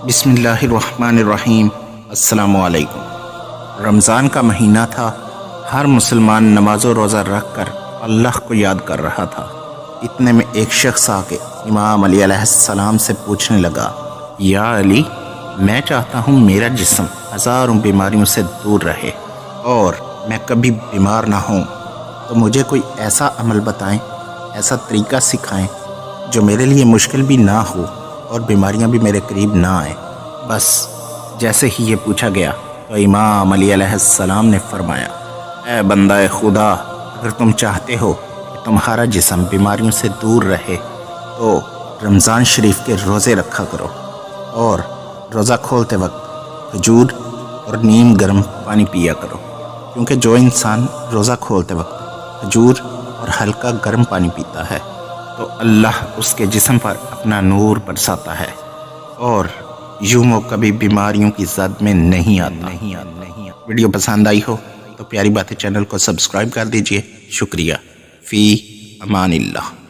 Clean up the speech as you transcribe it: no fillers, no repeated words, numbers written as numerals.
بسم اللہ الرحمن الرحیم۔ السلام علیکم۔ رمضان کا مہینہ تھا، ہر مسلمان نماز و روزہ رکھ کر اللہ کو یاد کر رہا تھا۔ اتنے میں ایک شخص آ کے امام علی علیہ السلام سے پوچھنے لگا، یا علی، میں چاہتا ہوں میرا جسم ہزاروں بیماریوں سے دور رہے اور میں کبھی بیمار نہ ہوں، تو مجھے کوئی ایسا عمل بتائیں، ایسا طریقہ سکھائیں جو میرے لیے مشکل بھی نہ ہو اور بیماریاں بھی میرے قریب نہ آئیں۔ بس جیسے ہی یہ پوچھا گیا تو امام علی علیہ السلام نے فرمایا، اے بندہ خدا، اگر تم چاہتے ہو کہ تمہارا جسم بیماریوں سے دور رہے تو رمضان شریف کے روزے رکھا کرو، اور روزہ کھولتے وقت کھجور اور نیم گرم پانی پیا کرو، کیونکہ جو انسان روزہ کھولتے وقت کھجور اور ہلکا گرم پانی پیتا ہے تو اللہ اس کے جسم پر اپنا نور برساتا ہے اور یوں وہ کبھی بیماریوں کی زد میں نہیں آتا۔ ویڈیو پسند آئی ہو تو پیاری باتیں چینل کو سبسکرائب کر دیجئے۔ شکریہ۔ فی امان اللہ۔